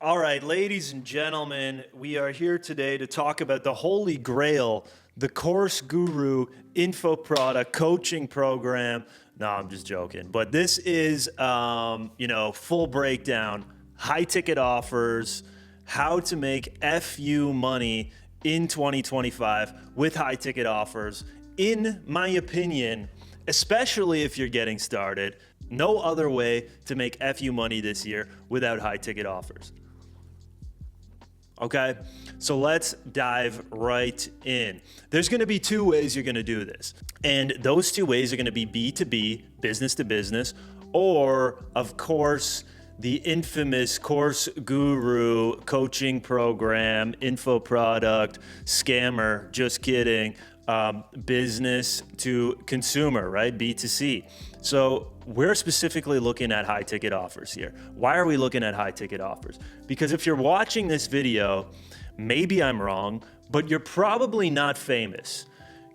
All right, ladies and gentlemen, we are here today to talk about the Holy Grail, the Course Guru info product coaching program. No, I'm just joking. But this is, full breakdown, high ticket offers, how to make FU money in 2025 with high ticket offers. In my opinion, especially if you're getting started, no other way to make FU money this year without high ticket offers. Okay, so let's dive right in. There's gonna be two ways you're gonna do this. And those two ways are gonna be B2B, business to business, or of course, the infamous Course Guru coaching program, info product, scammer, just kidding, business to consumer, right? B2C. So we're specifically looking at high ticket offers here. Why are we looking at high ticket offers? Because if you're watching this video, maybe I'm wrong, but you're probably not famous.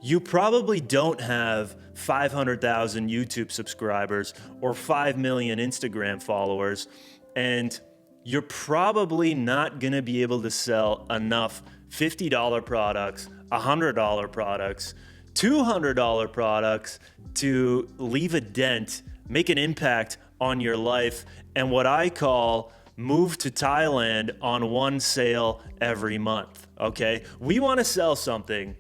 You probably don't have 500,000 YouTube subscribers or 5 million Instagram followers, and you're probably not gonna be able to sell enough $50 products, $100 products, $200 products to leave a dent, make an impact on your life, and what I call move to Thailand on one sale every month, okay? We wanna sell something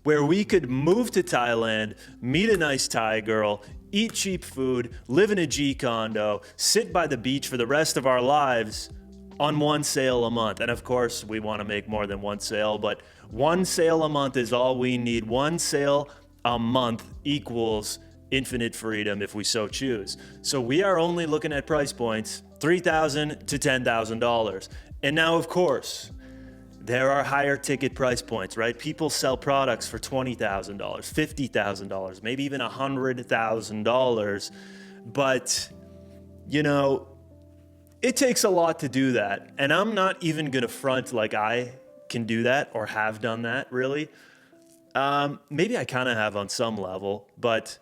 where we could move to Thailand, meet a nice Thai girl, eat cheap food, live in a G condo, sit by the beach for the rest of our lives on one sale a month. And of course, we want to make more than one sale, but one sale a month is all we need. One sale a month equals infinite freedom if we so choose. So we are only looking at price points, $3,000 to $10,000. And now, of course, there are higher ticket price points, right? People sell products for $20,000, $50,000, maybe even $100,000. But, it takes a lot to do that. And I'm not even gonna front like I can do that or have done that, really. Maybe I kind of have on some level, but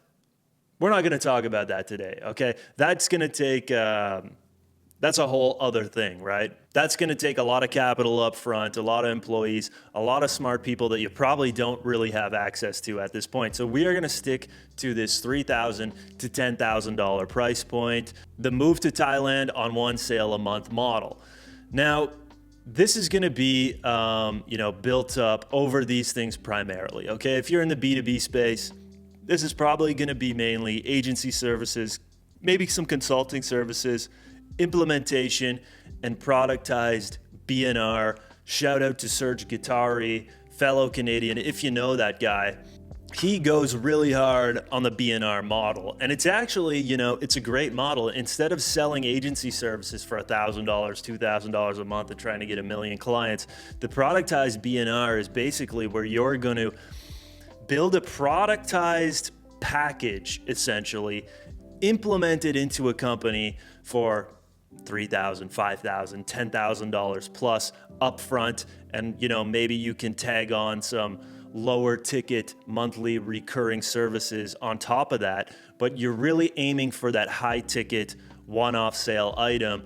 we're not gonna talk about that today, okay? That's gonna take, that's a whole other thing, right? That's gonna take a lot of capital up front, a lot of employees, a lot of smart people that you probably don't really have access to at this point. So we are gonna stick to this $3,000 to $10,000 price point, the move to Thailand on one sale a month model. Now, this is gonna be built up over these things primarily, okay? If you're in the B2B space, this is probably gonna be mainly agency services, maybe some consulting services, implementation, and productized BNR. Shout out to Serge Guattari, fellow Canadian, if you know that guy. He goes really hard on the BNR model. And it's actually, it's a great model. Instead of selling agency services for $1,000, $2,000 a month and trying to get a million clients, the productized BNR is basically where you're going to build a productized package, essentially, implement it into a company for $3,000, $5,000, $10,000 plus upfront, and maybe you can tag on some lower ticket monthly recurring services on top of that. But you're really aiming for that high ticket one-off sale item.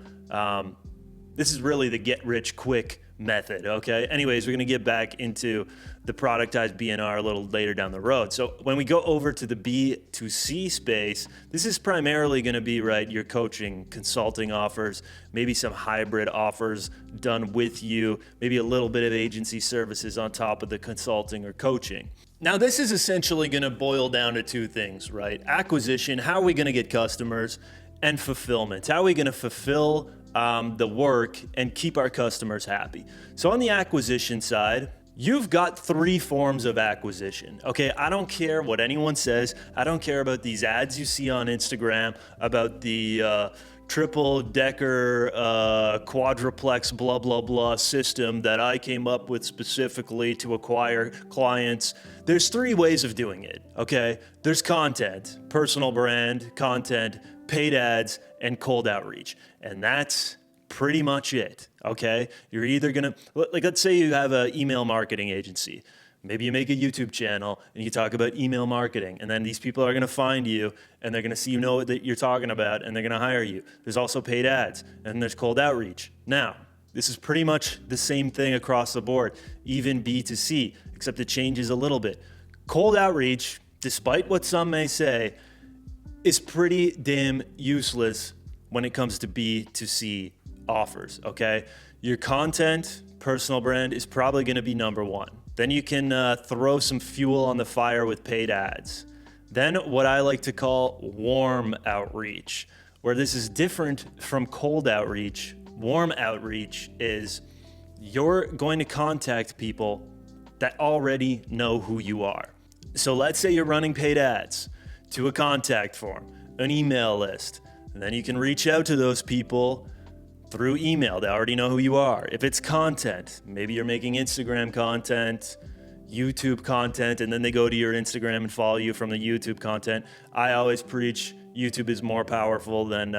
This is really the get rich quick method, okay? Anyways, we're gonna get back into the productized BNR a little later down the road. So when we go over to the B2C space, this is primarily gonna be, right, your coaching, consulting offers, maybe some hybrid offers done with you, maybe a little bit of agency services on top of the consulting or coaching. Now, this is essentially gonna boil down to two things, right? Acquisition, how are we gonna get customers, and fulfillment. How are we gonna fulfill the work and keep our customers happy? So on the acquisition side, you've got three forms of acquisition. Okay, I don't care what anyone says. I don't care about these ads you see on Instagram about the triple decker quadruplex blah blah blah system that I came up with specifically to acquire clients. There's three ways of doing it, okay? There's content, personal brand, content, paid ads, and cold outreach. And that's pretty much it, okay? You're either gonna, let's say you have an email marketing agency. Maybe you make a YouTube channel and you talk about email marketing, and then these people are gonna find you and they're gonna see you know what you're talking about and they're gonna hire you. There's also paid ads and there's cold outreach. Now, This is pretty much the same thing across the board, even B2C, except it changes a little bit. Cold outreach, despite what some may say, is pretty damn useless when it comes to B2C offers, okay? Your content, personal brand is probably gonna be number one. Then you can throw some fuel on the fire with paid ads. Then what I like to call warm outreach, where this is different from cold outreach. Warm outreach is you're going to contact people that already know who you are. So let's say you're running paid ads to a contact form, an email list, and then you can reach out to those people through email. They already know who you are. If it's content, maybe you're making Instagram content, YouTube content, and then they go to your Instagram and follow you from the YouTube content. I always preach YouTube is more powerful than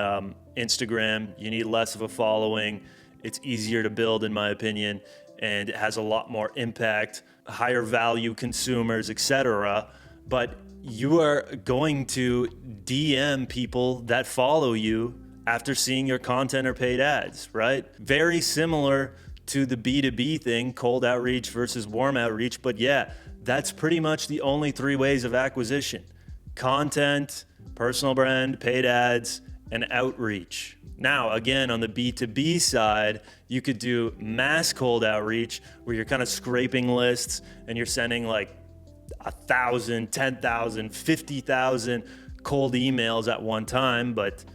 Instagram. You need less of a following. It's easier to build, in my opinion, and it has a lot more impact, higher value consumers, etc. But you are going to DM people that follow you after seeing your content or paid ads, right? Very similar to the B2B thing, cold outreach versus warm outreach. But yeah, that's pretty much the only three ways of acquisition: content, personal brand, paid ads, and outreach. Now, again, on the B2B side, you could do mass cold outreach where you're kind of scraping lists and you're sending like 1,000, 10,000, 50,000 cold emails at one time, but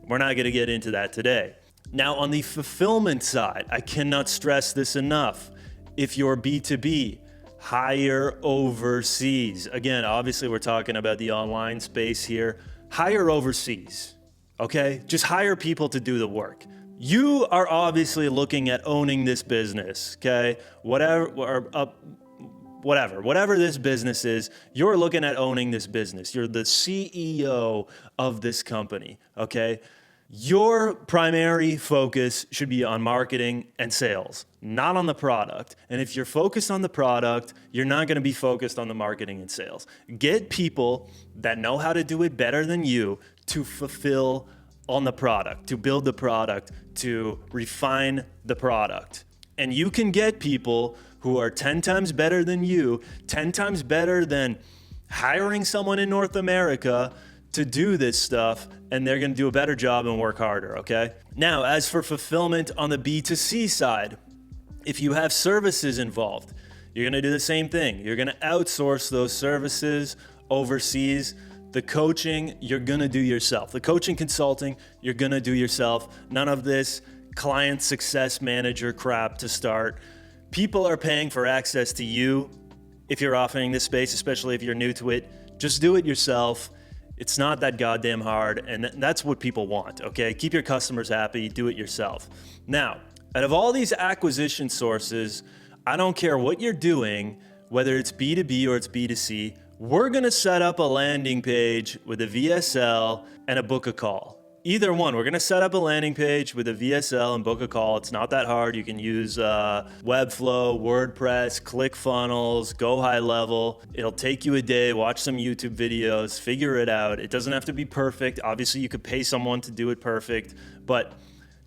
we're not going to get into that today. Now, on the fulfillment side, I cannot stress this enough. If you're B2B, hire overseas. Again, obviously, we're talking about the online space here. Hire overseas, okay? Just hire people to do the work. You are obviously looking at owning this business, okay? Whatever this business is, you're looking at owning this business. You're the CEO of this company, okay? Your primary focus should be on marketing and sales, not on the product. And if you're focused on the product, you're not going to be focused on the marketing and sales. Get people that know how to do it better than you to fulfill on the product, to build the product, to refine the product. And you can get people who are 10 times better than you, 10 times better than hiring someone in North America to do this stuff, and they're going to do a better job and work harder, okay? Now, as for fulfillment on the B2C side, if you have services involved, you're going to do the same thing. You're going to outsource those services overseas. The coaching, you're going to do yourself. The coaching consulting, you're going to do yourself. None of this client success manager crap to start. People are paying for access to you if you're offering this space, especially if you're new to it. Just do it yourself. It's not that goddamn hard, and that's what people want, okay? Keep your customers happy, do it yourself. Now, out of all these acquisition sources, I don't care what you're doing, whether it's B2B or it's B2C, we're gonna set up a landing page with a VSL and a book a call. Either one, we're gonna set up a landing page with a VSL and book a call. It's not that hard. You can use Webflow, WordPress, ClickFunnels, go high level. It'll take you a day, watch some YouTube videos, figure it out. It doesn't have to be perfect. Obviously, you could pay someone to do it perfect, but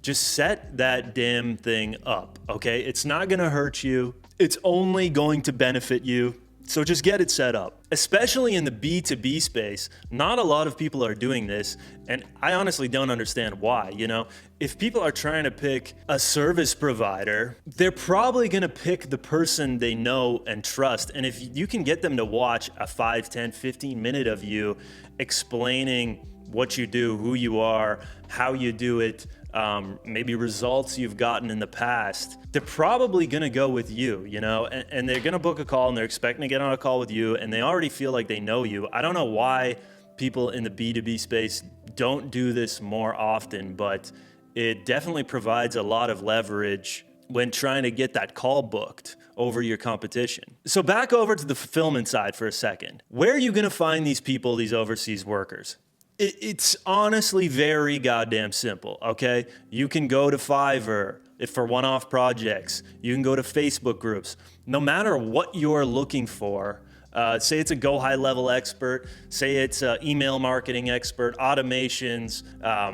just set that damn thing up, okay? It's not gonna hurt you. It's only going to benefit you. So just get it set up. Especially in the B2B space, not a lot of people are doing this, and I honestly don't understand why. You know, if people are trying to pick a service provider, they're probably gonna pick the person they know and trust. And if you can get them to watch a 5, 10, 15 minute of you explaining what you do, who you are, how you do it, maybe results you've gotten in the past, they're probably gonna go with you, you know, and they're gonna book a call and they're expecting to get on a call with you and they already feel like they know you. I don't know why people in the B2B space don't do this more often, but it definitely provides a lot of leverage when trying to get that call booked over your competition. So back over to the fulfillment side for a second. Where are you gonna find these people, these overseas workers? It's honestly very goddamn simple, okay? You can go to Fiverr for one-off projects. You can go to Facebook groups. No matter what you're looking for, Say it's a go high level expert, say it's an email marketing expert, automations,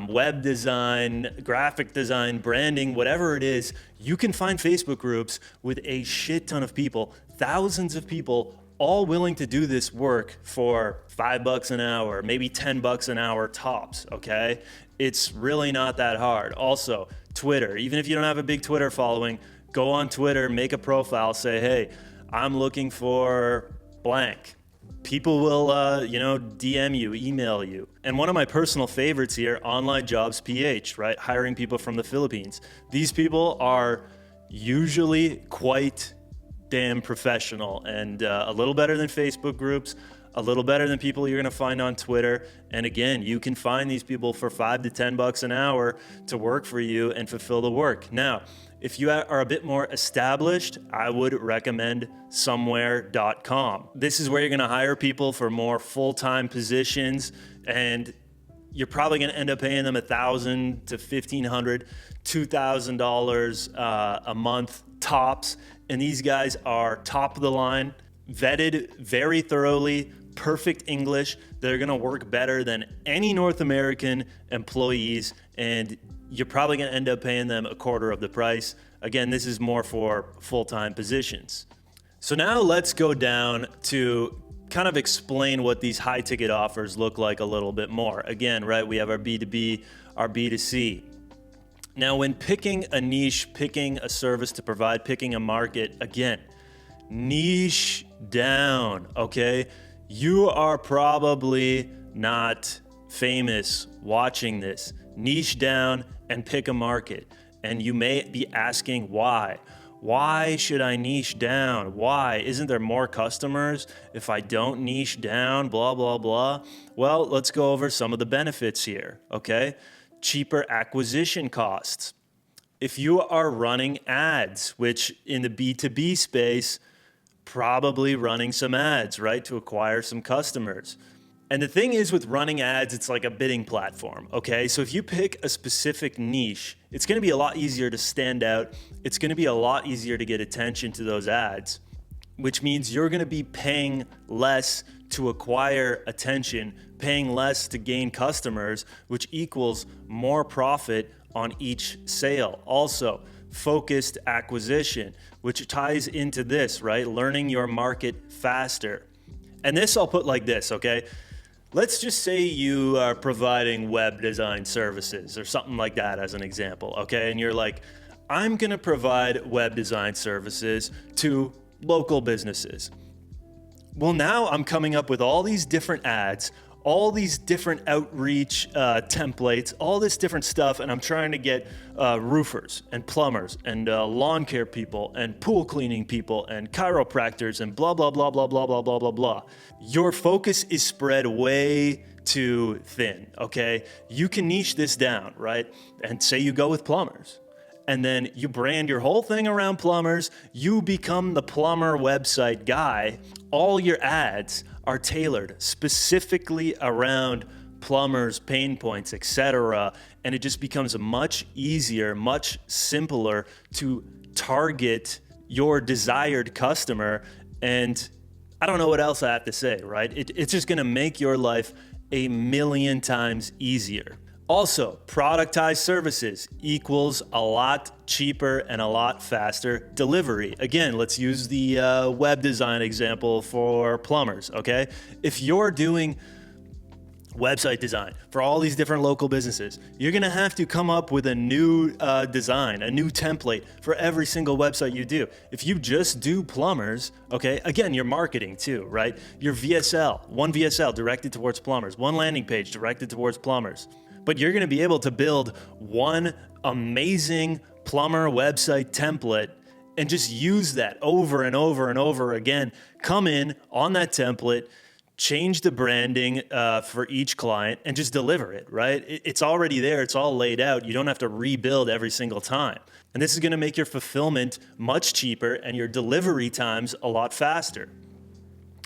web design, graphic design, branding, whatever it is. You can find Facebook groups with a shit ton of people, thousands of people, all willing to do this work for $5 an hour, maybe $10 an hour tops, okay? It's really not that hard. Also, Twitter, even if you don't have a big Twitter following, go on Twitter, make a profile, say, hey, I'm looking for blank. People will, DM you, email you. And one of my personal favorites here, Online Jobs PH, right? Hiring people from the Philippines. These people are usually quite damn professional and a little better than Facebook groups, a little better than people you're going to find on Twitter. And again, you can find these people for $5 to $10 an hour to work for you and fulfill the work. Now, if you are a bit more established, I would recommend somewhere.com. This is where you're going to hire people for more full-time positions, and you're probably going to end up paying them $1,000 to $1,500, $2,000 a month tops. And these guys are top of the line, vetted very thoroughly, perfect English. They're going to work better than any North American employees, and you're probably going to end up paying them a quarter of the price. Again, this is more for full-time positions. So now let's go down to kind of explain what these high-ticket offers look like a little bit more. Again, right, we have our B2B, our B2C. Now, when picking a niche, picking a service to provide, picking a market, again, niche down, okay? You are probably not famous watching this. Niche down and pick a market. And you may be asking why. Why should I niche down? Why? Isn't there more customers if I don't niche down? Blah, blah, blah. Well, let's go over some of the benefits here, okay? Cheaper acquisition costs. If you are running ads, which in the B2B space, probably running some ads, right, to acquire some customers. And the thing is with running ads, it's like a bidding platform, okay? So if you pick a specific niche, it's gonna be a lot easier to stand out. It's gonna be a lot easier to get attention to those ads, which means you're gonna be paying less to acquire attention, paying less to gain customers, which equals more profit on each sale. Also, focused acquisition, which ties into this, right? Learning your market faster. And this I'll put like this, okay? Let's just say you are providing web design services or something like that as an example, okay? And you're like, I'm gonna provide web design services to local businesses. Well, now I'm coming up with all these different ads, all these different outreach templates, all this different stuff, and I'm trying to get roofers and plumbers and lawn care people and pool cleaning people and chiropractors and blah, blah, blah, blah, blah, blah, blah, blah, blah. Your focus is spread way too thin, okay? You can niche this down, right? And say you go with plumbers. And then you brand your whole thing around plumbers, you become the plumber website guy. All your ads are tailored specifically around plumbers, pain points, etc. And it just becomes much easier, much simpler to target your desired customer. And I don't know what else I have to say, right? It's just gonna make your life a million times easier. Also, productized services equals a lot cheaper and a lot faster delivery. Again, let's use the web design example for plumbers, okay? If you're doing website design for all these different local businesses, you're gonna have to come up with a new design, a new template for every single website you do. If you just do plumbers, okay, again, you're marketing too, right? Your VSL, one VSL directed towards plumbers, one landing page directed towards plumbers. But you're gonna be able to build one amazing plumber website template and just use that over and over and over again. Come in on that template, change the branding for each client and just deliver it, right? It's already there, it's all laid out. You don't have to rebuild every single time. And this is gonna make your fulfillment much cheaper and your delivery times a lot faster.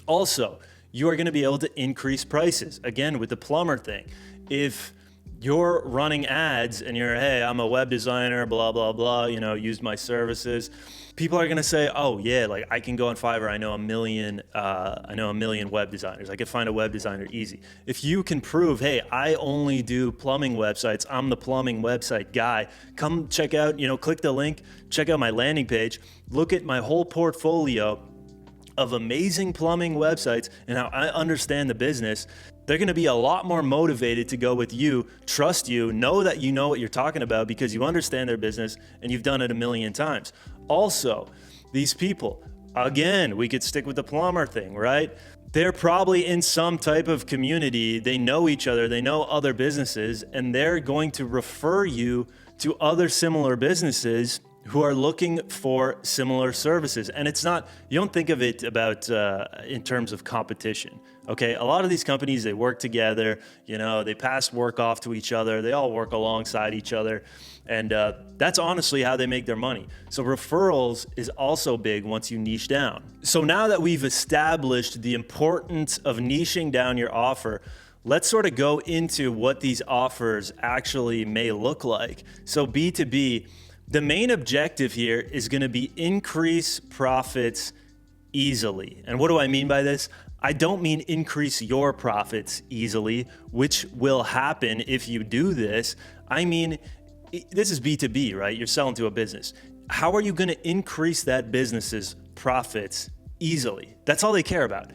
Also, you are gonna be able to increase prices. Again, with the plumber thing, if you're running ads and you're, hey, I'm a web designer, blah, blah, blah, use my services. People are going to say, oh yeah, like I can go on Fiverr. I know a million web designers. I could find a web designer easy. If you can prove, hey, I only do plumbing websites. I'm the plumbing website guy. Come check out, click the link, check out my landing page, look at my whole portfolio of amazing plumbing websites and how I understand the business. They're going to be a lot more motivated to go with you, trust you, know that you know what you're talking about because you understand their business and you've done it a million times. Also, these people, again, we could stick with the plumber thing, right? They're probably in some type of community. They know each other, they know other businesses, and they're going to refer you to other similar businesses who are looking for similar services. And it's not, you don't think of it about in terms of competition, okay? A lot of these companies, they work together, they pass work off to each other, they all work alongside each other, and that's honestly how they make their money. So referrals is also big once you niche down. So now that we've established the importance of niching down your offer, let's sort of go into what these offers actually may look like. So B2B, the main objective here is going to be increase profits easily. And what do I mean by this? I don't mean increase your profits easily, which will happen if you do this. I mean, this is B2B, right? You're selling to a business. How are you going to increase that business's profits easily? That's all they care about.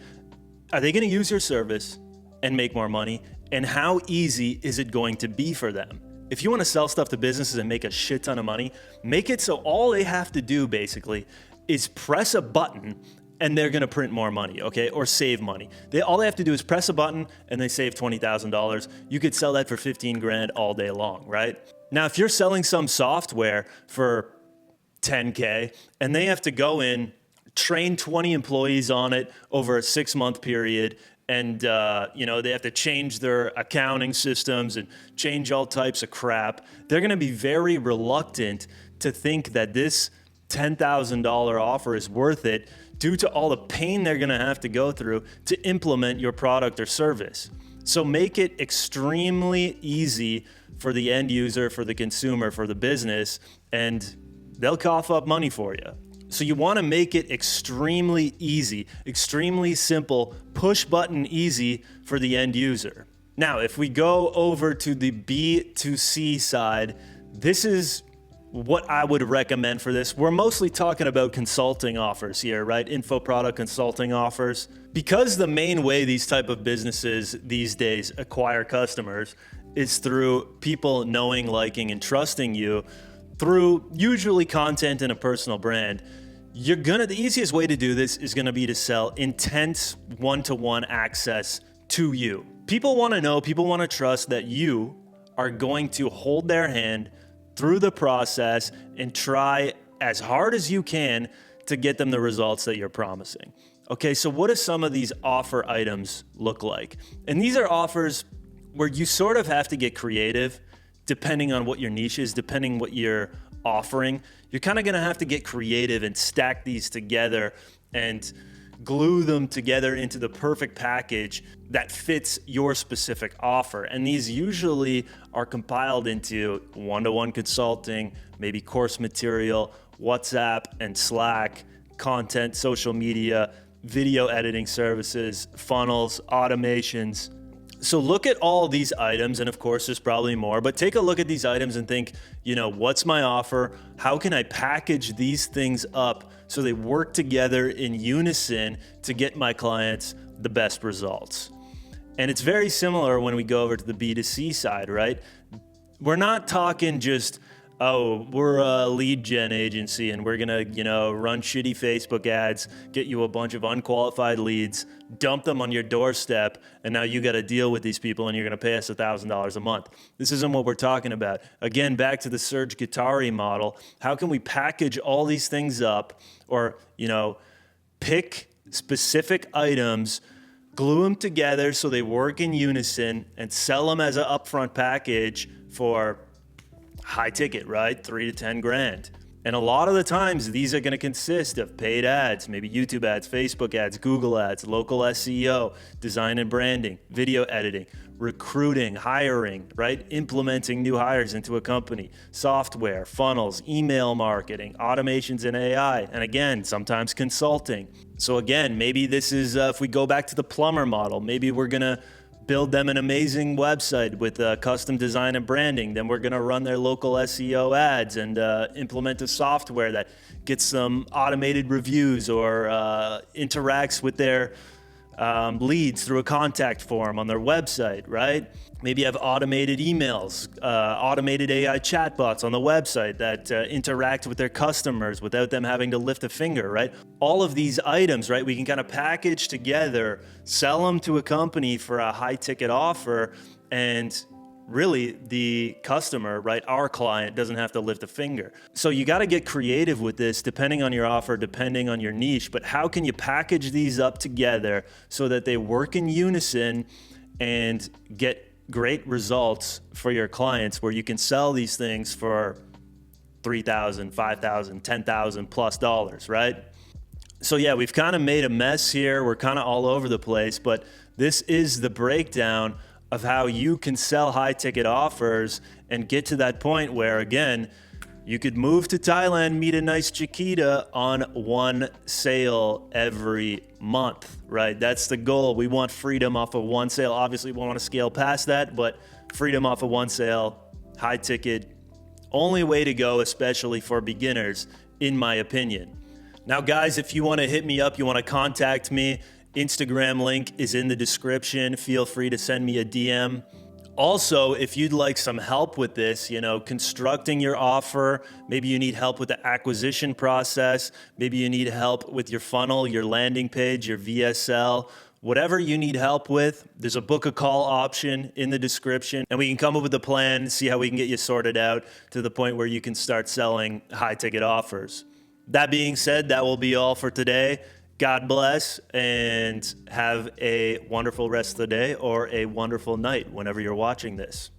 Are they going to use your service and make more money? And how easy is it going to be for them? If you want to sell stuff to businesses and make a shit ton of money, make it so all they have to do basically is press a button and they're going to print more money, okay? Or save money. All they have to do is press a button and they save $20,000. You could sell that for 15 grand all day long, right? Now, if you're selling some software for 10K and they have to go in, train 20 employees on it over a 6-month period, and they have to change their accounting systems and change all types of crap, they're going to be very reluctant to think that this $10,000 offer is worth it due to all the pain they're going to have to go through to implement your product or service. So make it extremely easy for the end user, for the consumer, for the business, and they'll cough up money for you. So you want to make it extremely easy, extremely simple, push button easy for the end user. Now, if we go over to the B2C side, this is what I would recommend for this. We're mostly talking about consulting offers here, right? Info product consulting offers. Because the main way these type of businesses these days acquire customers is through people knowing, liking, and trusting you through usually content and a personal brand. The easiest way to do this is gonna be to sell intense one-to-one access to you. People wanna know, people wanna trust that you are going to hold their hand through the process and try as hard as you can to get them the results that you're promising. Okay, so what do some of these offer items look like? And these are offers where you sort of have to get creative depending on what your niche is, depending what you're offering. You're kind of going to have to get creative and stack these together and glue them together into the perfect package that fits your specific offer. And these usually are compiled into one-to-one consulting, maybe course material, WhatsApp and Slack, content, social media, video editing services, funnels, automations. So look at all these items, and of course there's probably more, but take a look at these items and think, what's my offer? How can I package these things up so they work together in unison to get my clients the best results? And it's very similar when we go over to the B2C side, right? We're not talking just, we're a lead gen agency and we're gonna, run shitty Facebook ads, get you a bunch of unqualified leads, dump them on your doorstep, and now you gotta deal with these people and you're gonna pay us $1,000 a month. This isn't what we're talking about. Again, back to the Serge Guattari model. How can we package all these things up or, pick specific items, glue them together so they work in unison and sell them as an upfront package for high ticket, right? 3 to 10 grand. And a lot of the times these are going to consist of paid ads, maybe YouTube ads, Facebook ads, Google ads, local SEO, design and branding, video editing, recruiting, hiring, right? Implementing new hires into a company, software, funnels, email marketing, automations and AI, and again, sometimes consulting. So again, maybe this is, if we go back to the plumber model, maybe we're gonna build them an amazing website with custom design and branding. Then we're going to run their local SEO ads and implement a software that gets some automated reviews or interacts with their leads through a contact form on their website, right? Maybe you have automated emails, automated AI chatbots on the website that interact with their customers without them having to lift a finger, right? All of these items, right, we can kind of package together, sell them to a company for a high ticket offer, and really the customer, right, our client doesn't have to lift a finger. So you got to get creative with this depending on your offer, depending on your niche, but how can you package these up together so that they work in unison and get great results for your clients where you can sell these things for $3,000, $5,000, $10,000 plus dollars, right? So yeah, we've kind of made a mess here. We're kind of all over the place, but this is the breakdown of how you can sell high ticket offers and get to that point where, again, you could move to Thailand, meet a nice Chiquita on one sale every month, right? That's the goal. We want freedom off of one sale. Obviously, we want to scale past that, but freedom off of one sale, high ticket, only way to go, especially for beginners, in my opinion. Now, guys, if you want to hit me up, you want to contact me, Instagram link is in the description. Feel free to send me a DM. Also, if you'd like some help with this, constructing your offer, maybe you need help with the acquisition process, maybe you need help with your funnel, your landing page, your VSL, whatever you need help with, there's a book a call option in the description, and we can come up with a plan, see how we can get you sorted out to the point where you can start selling high ticket offers. That being said, that will be all for today. God bless and have a wonderful rest of the day or a wonderful night whenever you're watching this.